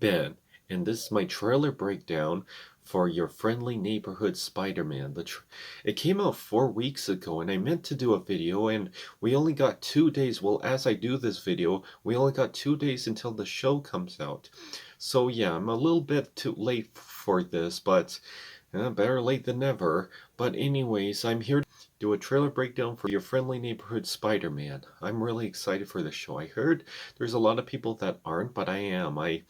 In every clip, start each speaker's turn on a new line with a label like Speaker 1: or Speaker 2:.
Speaker 1: Ben, and this is my trailer breakdown for Your Friendly Neighborhood Spider-Man. It came out 4 weeks ago, and I meant to do a video, and we only got 2 days. Well, as I do this video, we only got 2 days until the show comes out. So yeah, I'm a little bit too late for this, but better late than never. But anyways, I'm here to do a trailer breakdown for Your Friendly Neighborhood Spider-Man. I'm really excited for the show. I heard there's a lot of people that aren't, but I am. I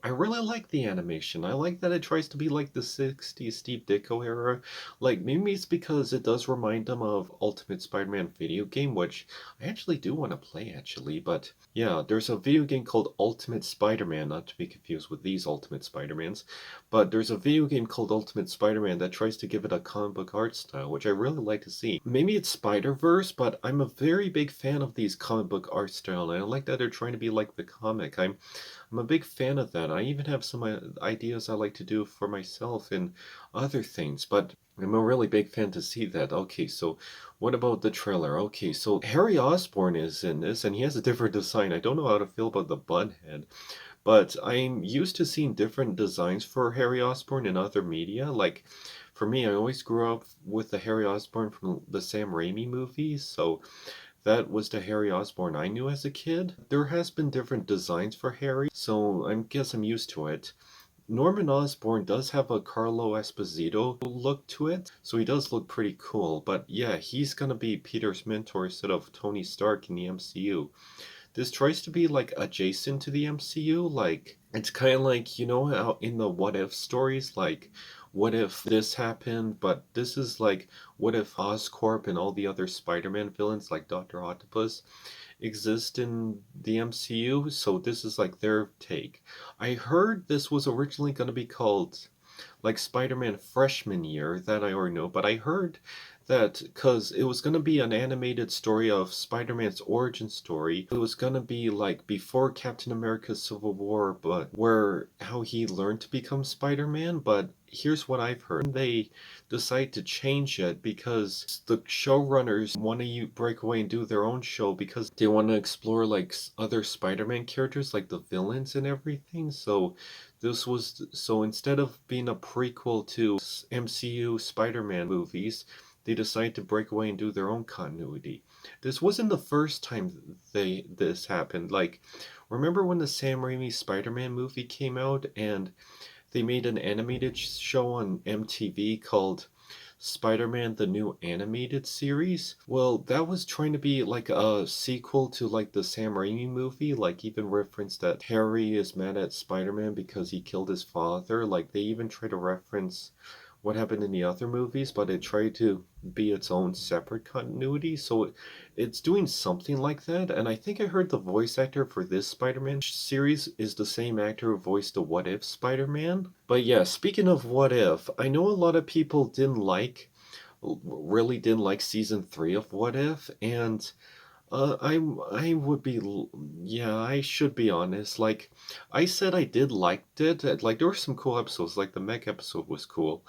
Speaker 1: really like the animation. I like that it tries to be like the 60s Steve Ditko era. Like, maybe it's because it does remind them of Ultimate Spider-Man video game, which I actually do want to play, actually. But yeah, there's a video game called Ultimate Spider-Man, not to be confused with these Ultimate Spider-Mans. But there's a video game called Ultimate Spider-Man that tries to give it a comic book art style, which I really like to see. Maybe it's Spider-Verse, but I'm a very big fan of these comic book art style, and I like that they're trying to be like the comic. I'm a big fan of that. I even have some ideas I like to do for myself and other things, but I'm a really big fan to see that. Okay, so what about the trailer? Okay, so Harry Osborn is in this, and he has a different design. I don't know how to feel about the bun head. But I'm used to seeing different designs for Harry Osborn in other media. Like, for me, I always grew up with the Harry Osborn from the Sam Raimi movies, so that was the Harry Osborn I knew as a kid. There has been different designs for Harry, so I guess I'm used to it. Norman Osborn does have a Carlo Esposito look to it, so he does look pretty cool. But yeah, he's gonna be Peter's mentor instead of Tony Stark in the MCU. This tries to be like adjacent to the MCU. Like, it's kind of like, you know how in the what if stories, like, what if this happened, but this is like, what if Oscorp and all the other Spider-Man villains like Dr. Octopus exist in the MCU? So this is like their take. I heard this was originally going to be called like Spider-Man freshman year, that I already know, but I heard that because it was going to be an animated story of Spider-Man's origin story, it was going to be like before Captain America's Civil War, but where how he learned to become Spider-Man. But here's what I've heard. They decide to change it because the showrunners want to break away and do their own show because they want to explore like other Spider-Man characters, like the villains and everything. So instead of being a prequel to MCU Spider-Man movies, they decided to break away and do their own continuity. This wasn't the first time this happened. Like, remember when the Sam Raimi Spider-Man movie came out and they made an animated show on MTV called Spider-Man the New Animated Series? Well, that was trying to be like a sequel to like the Sam Raimi movie, like even reference that Harry is mad at Spider-Man because he killed his father. Like, they even try to reference what happened in the other movies, but it tried to be its own separate continuity. So it's doing something like that. And I think I heard the voice actor for this Spider-Man series is the same actor who voiced the What If Spider-Man. But yeah, speaking of What If, I know a lot of people really didn't like season 3 of What If, and I would be, yeah, I should be honest. Like, I said I did liked it. Like, there were some cool episodes. Like, the mech episode was cool.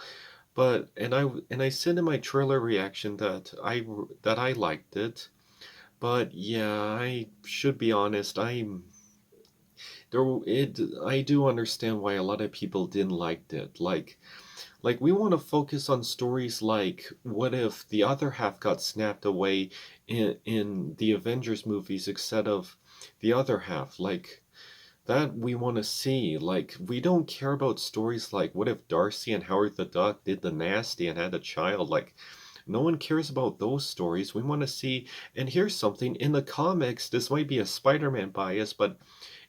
Speaker 1: But and I said in my trailer reaction that I liked it. But yeah, I should be honest. I do understand why a lot of people didn't like it. Like, we want to focus on stories like what if the other half got snapped away in the Avengers movies instead of the other half. Like, that we want to see. Like, we don't care about stories like what if Darcy and Howard the Duck did the nasty and had a child. Like, no one cares about those stories. We want to see, and here's something in the comics, this might be a Spider-Man bias, but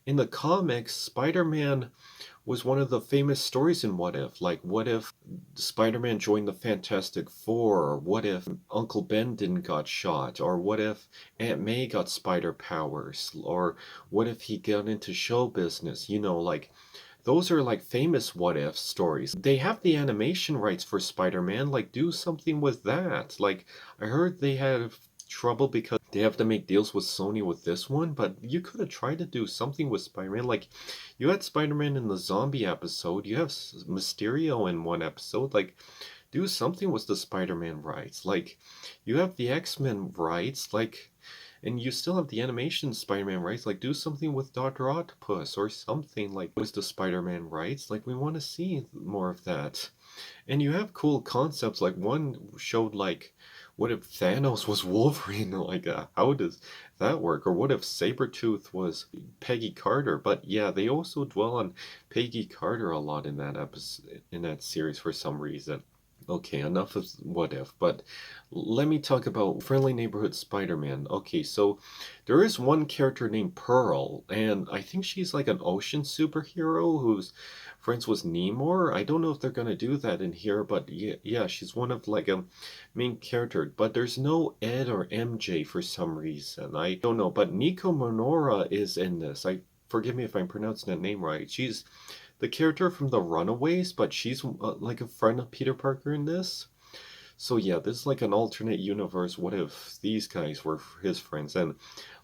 Speaker 1: in the comics, Spider-Man was one of the famous stories in What If. Like, what if Spider-Man joined the Fantastic Four? Or what if Uncle Ben didn't got shot? Or what if Aunt May got spider powers? Or what if he got into show business? You know, like, those are like famous what if stories. They have the animation rights for Spider-Man. Like, do something with that. Like, I heard they had trouble because they have to make deals with Sony with this one, but you could have tried to do something with Spider-Man. Like, you had Spider-Man in the zombie episode, you have Mysterio in one episode. Like, do something with the Spider-Man rights. Like, you have the X-Men rights. Like, And you still have the animation Spider-Man rights. Like, do something with Dr. Octopus or something. Like, was the Spider-Man rights? Like, we want to see more of that. And you have cool concepts. Like, one showed, like, what if Thanos was Wolverine? Like, how does that work? Or what if Sabretooth was Peggy Carter? But yeah, they also dwell on Peggy Carter a lot in that episode, in that series for some reason. Okay, enough of what if, but let me talk about Friendly Neighborhood Spider-Man. Okay, so there is one character named Pearl, and I think she's like an ocean superhero who's friends with Namor. I don't know if they're gonna do that in here, but yeah, she's one of like a main character. But there's no Ed or MJ for some reason. I don't know, but Nico Monora is in this. Forgive me if I'm pronouncing that name right. She's the character from The Runaways, but she's like a friend of Peter Parker in this. So yeah, this is like an alternate universe. What if these guys were his friends? And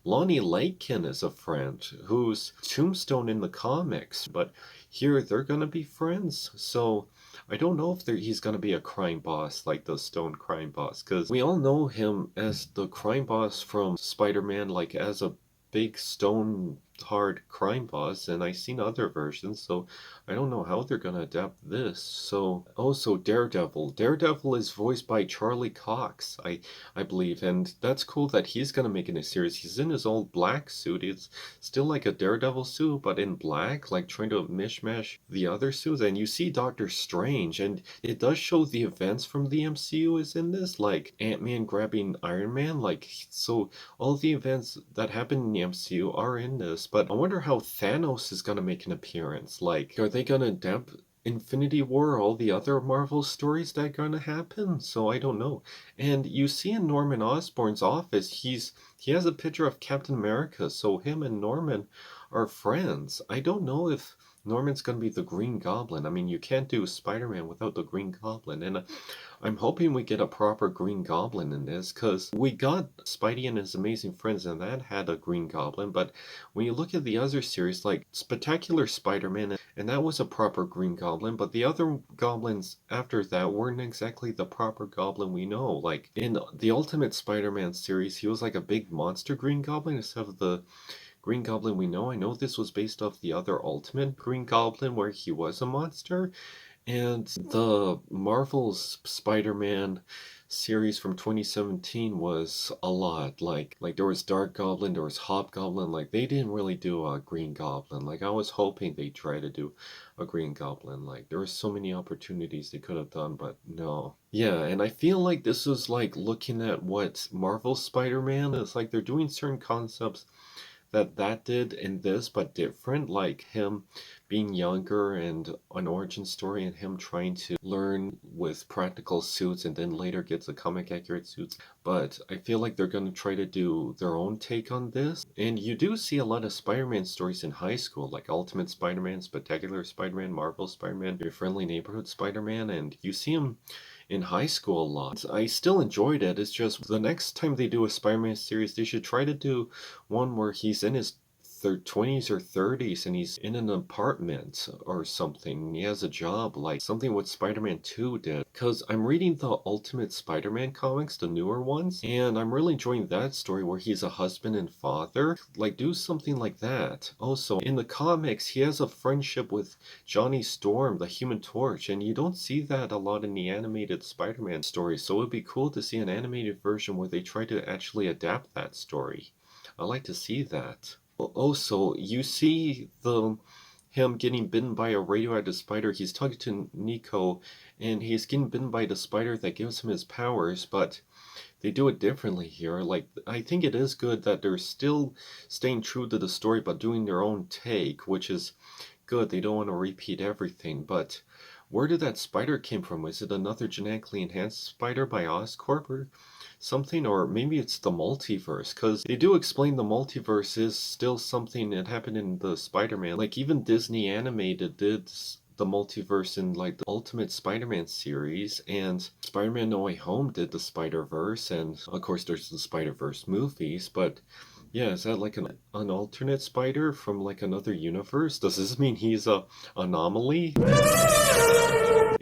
Speaker 1: Lonnie Lakin is a friend who's Tombstone in the comics, but here they're gonna be friends. So I don't know if he's gonna be a crime boss like the Stone crime boss, because we all know him as the crime boss from Spider-Man, like as a big stone hard crime boss, and I've seen other versions, so I don't know how they're gonna adapt this. So also Daredevil. Daredevil is voiced by Charlie Cox, I believe, and that's cool that he's gonna make it a series. He's in his old black suit. It's still like a Daredevil suit, but in black, like trying to mishmash the other suits. And you see Doctor Strange, and it does show the events from the MCU is in this, like Ant-Man grabbing Iron Man, like so all the events that happen in the MCU are in this, but I wonder how Thanos is gonna make an appearance. Like, are they gonna adapt Infinity War, all the other Marvel stories that are gonna happen? So I don't know. And you see in Norman Osborn's office, he has a picture of Captain America, so him and Norman are friends. I don't know if Norman's gonna be the Green Goblin. I mean, you can't do Spider-Man without the Green Goblin, and I'm hoping we get a proper Green Goblin in this, because we got Spidey and His Amazing Friends, and that had a Green Goblin, but when you look at the other series, like Spectacular Spider-Man, and that was a proper Green Goblin, but the other goblins after that weren't exactly the proper goblin we know. Like, in the Ultimate Spider-Man series, he was like a big monster Green Goblin instead of the Green Goblin we know. I know this was based off the other Ultimate Green Goblin where he was a monster, and the Marvel's Spider-Man series from 2017 was a lot. Like there was Dark Goblin, there was Hobgoblin. Like they didn't really do a Green Goblin. Like I was hoping they'd try to do a Green Goblin. Like there were so many opportunities they could have done, but no. Yeah, and I feel like this is like looking at what Marvel Spider-Man is like. They're doing certain concepts that did in this, but different, like him being younger and an origin story and him trying to learn with practical suits and then later gets the comic accurate suits. But I feel like they're going to try to do their own take on this. And you do see a lot of Spider-Man stories in high school, like Ultimate Spider-Man, Spectacular Spider-Man, Marvel Spider-Man, Your Friendly Neighborhood Spider-Man, and you see him in high school a lot. I still enjoyed it. It's just the next time they do a Spider-Man series, they should try to do one where he's in his 20s or 30s and he's in an apartment or something. He has a job, like something what Spider-Man 2 did. Because I'm reading the Ultimate Spider-Man comics, the newer ones, and I'm really enjoying that story where he's a husband and father. Like, do something like that. Also, in the comics, he has a friendship with Johnny Storm, the Human Torch, and you don't see that a lot in the animated Spider-Man stories. So it would be cool to see an animated version where they try to actually adapt that story. I like to see that. Also, you see him getting bitten by a radioactive spider. He's talking to Nico, and he's getting bitten by the spider that gives him his powers, but they do it differently here. Like, I think it is good that they're still staying true to the story, but doing their own take, which is good. They don't want to repeat everything, but where did that spider came from? Is it another genetically enhanced spider by Oscorp or something? Or maybe it's the multiverse, because they do explain the multiverse is still something that happened in the Spider-Man. Like even Disney Animated did the multiverse in like the Ultimate Spider-Man series, and Spider-Man No Way Home did the Spider-Verse, and of course there's the Spider-Verse movies, but yeah, is that like an alternate spider from like another universe? Does this mean he's a anomaly?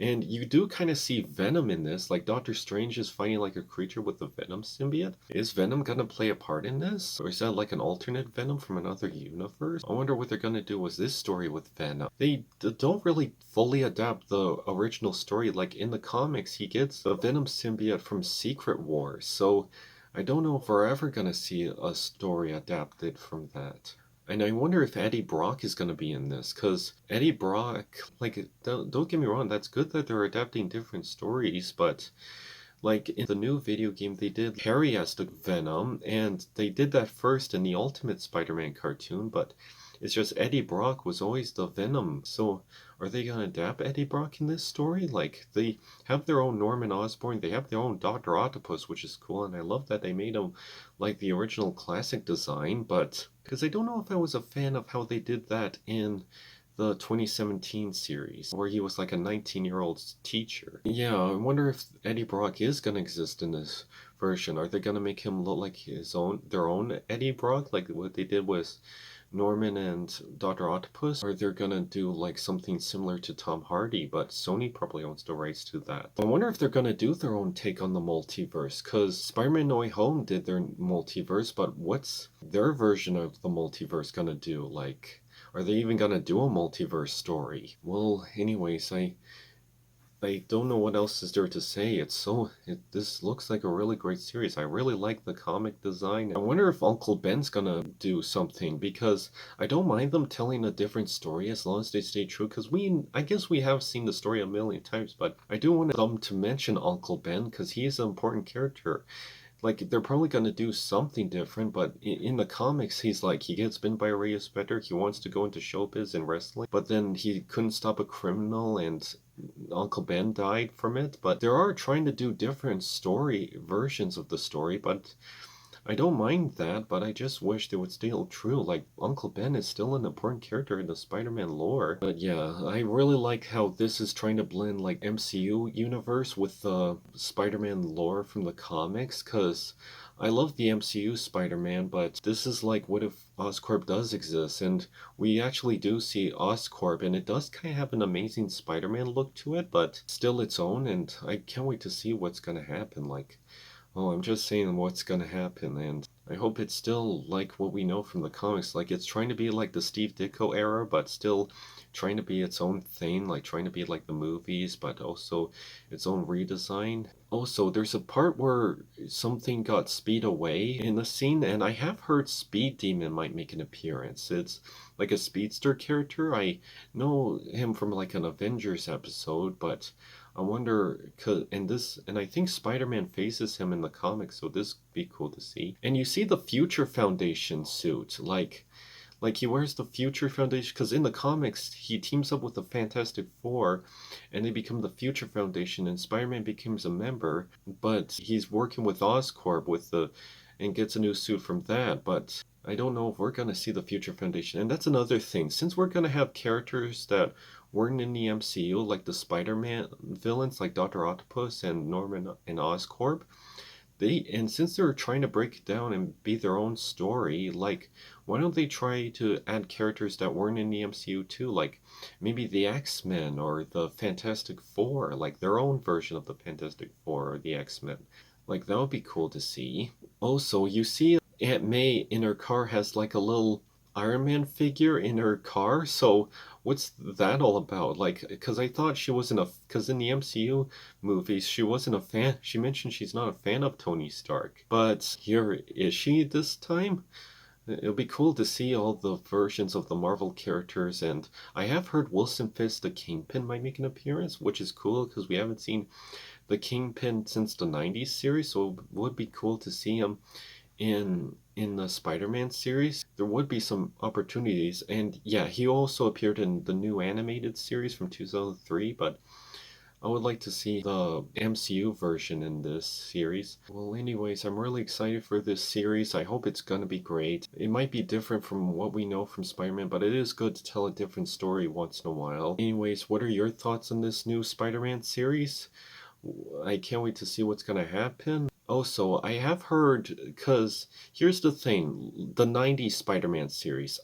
Speaker 1: And you do kind of see Venom in this, like Doctor Strange is fighting like a creature with the Venom symbiote. Is Venom gonna play a part in this? Or is that like an alternate Venom from another universe? I wonder what they're gonna do with this story with Venom. They don't really fully adapt the original story. Like in the comics, he gets the Venom symbiote from Secret Wars, so I don't know if we're ever gonna see a story adapted from that. And I wonder if Eddie Brock is going to be in this, because Eddie Brock, like, don't get me wrong, that's good that they're adapting different stories, but, like, in the new video game, they did Harry as the Venom, and they did that first in the Ultimate Spider-Man cartoon, but it's just Eddie Brock was always the Venom, so are they going to adapt Eddie Brock in this story? Like, they have their own Norman Osborn, they have their own Dr. Octopus, which is cool, and I love that they made him like the original classic design, but because I don't know if I was a fan of how they did that in the 2017 series, where he was like a 19-year-old teacher. Yeah, I wonder if Eddie Brock is gonna exist in this version. Are they gonna make him look like their own Eddie Brock, like what they did with Norman and Dr. Octopus? Or they're gonna do like something similar to Tom Hardy, but Sony probably owns the rights to that. I wonder if they're gonna do their own take on the multiverse, because Spider-Man No Way Home did their multiverse, but what's their version of the multiverse gonna do? Like, are they even gonna do a multiverse story? Well, anyways, I don't know what else is there to say. This looks like a really great series. I really like the comic design. I wonder if Uncle Ben's gonna do something, because I don't mind them telling a different story as long as they stay true, because I guess we have seen the story a million times, but I do want them to mention Uncle Ben because he is an important character. Like, they're probably going to do something different, but in the comics, he's like, he gets bitten by a radio spider, he wants to go into showbiz and wrestling, but then he couldn't stop a criminal and Uncle Ben died from it. But they are trying to do different story versions of the story, but I don't mind that, but I just wish they would stay true. Like, Uncle Ben is still an important character in the Spider-Man lore. But yeah, I really like how this is trying to blend, like, MCU universe with the Spider-Man lore from the comics, because I love the MCU Spider-Man, but this is like, what if Oscorp does exist, and we actually do see Oscorp, and it does kind of have an amazing Spider-Man look to it, but still its own, and I can't wait to see what's gonna happen. Like, oh, I'm just saying what's gonna happen, and I hope it's still like what we know from the comics. Like, it's trying to be like the Steve Ditko era, but still trying to be its own thing, like trying to be like the movies, but also its own redesign. Also, there's a part where something got Speed away in the scene, and I have heard Speed Demon might make an appearance. It's like a speedster character. I know him from like an Avengers episode, but I wonder, and I think Spider-Man faces him in the comics, so this would be cool to see. And you see the Future Foundation suit, like he wears the Future Foundation, because in the comics he teams up with the Fantastic Four, and they become the Future Foundation, and Spider-Man becomes a member, but he's working with Oscorp and gets a new suit from that, but I don't know if we're going to see the Future Foundation. And that's another thing. Since we're going to have characters that weren't in the MCU, like the Spider-Man villains, like Dr. Octopus and Norman and Oscorp, and since they're trying to break it down and be their own story, like, why don't they try to add characters that weren't in the MCU too? Like, maybe the X-Men or the Fantastic Four, like their own version of the Fantastic Four or the X-Men. Like, that would be cool to see. Also, you see Aunt May in her car has like a little Iron Man figure in her car. So what's that all about? Like, because I thought she wasn't because in the MCU movies, she wasn't a fan. She mentioned she's not a fan of Tony Stark. But here, is she this time? It'll be cool to see all the versions of the Marvel characters, and I have heard Wilson Fisk the Kingpin might make an appearance, which is cool because we haven't seen the Kingpin since the 90s series, so it would be cool to see him in the Spider-Man series. There would be some opportunities, and yeah, he also appeared in the new animated series from 2003, but I would like to see the MCU version in this series. Well, anyways, I'm really excited for this series. I hope it's gonna be great. It might be different from what we know from Spider-Man, but it is good to tell a different story once in a while. Anyways, what are your thoughts on this new Spider-Man series? I can't wait to see what's gonna happen. Also, I have heard, because here's the thing, the 90s Spider-Man series.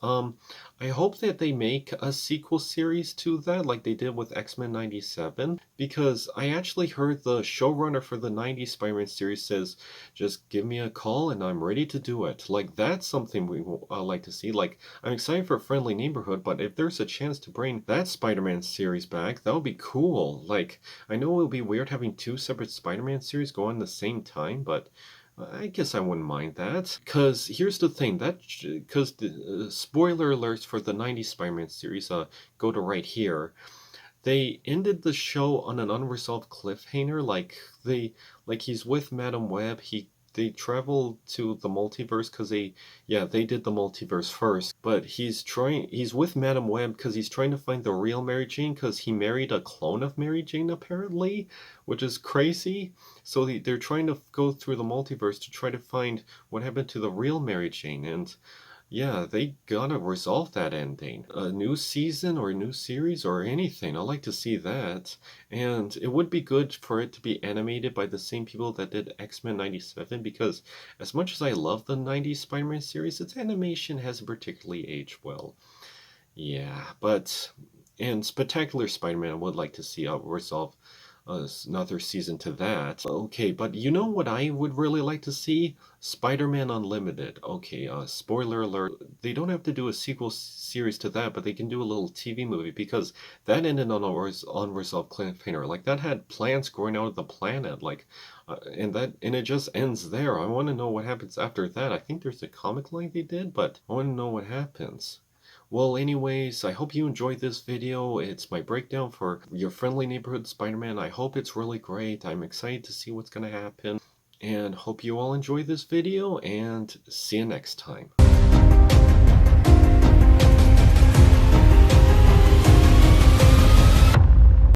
Speaker 1: I hope that they make a sequel series to that, like they did with X-Men 97, because I actually heard the showrunner for the 90s Spider-Man series says, just give me a call and I'm ready to do it. Like, that's something we like to see. Like, I'm excited for Friendly Neighborhood, but if there's a chance to bring that Spider-Man series back, that would be cool. Like, I know it would be weird having two separate Spider-Man series go on the same time, but I guess I wouldn't mind that. Because here's the thing, because the spoiler alerts for the 90s Spider-Man series go to right here. They ended the show on an unresolved cliffhanger, like he's with Madam Web. They travel to the multiverse because they did the multiverse first. But he's with Madam Web because he's trying to find the real Mary Jane because he married a clone of Mary Jane apparently, which is crazy. So they're trying to go through the multiverse to try to find what happened to the real Mary Jane, and yeah, they gotta resolve that ending. A new season or a new series or anything. I like to see that. And it would be good for it to be animated by the same people that did X-Men 97 because as much as I love the 90s Spider-Man series, its animation hasn't particularly aged well. Yeah, and Spectacular Spider-Man I would like to see resolve another season to that. Okay, but you know what I would really like to see? Spider-Man Unlimited. Okay, spoiler alert. They don't have to do a sequel series to that, but they can do a little TV movie because that ended on a unresolved cliffhanger. Like that had plants growing out of the planet, and it just ends there. I want to know what happens after that. I think there's a comic line they did, but I want to know what happens. Well, anyways, I hope you enjoyed this video. It's my breakdown for Your Friendly Neighborhood Spider-Man. I hope it's really great. I'm excited to see what's going to happen. And hope you all enjoy this video, and see you next time.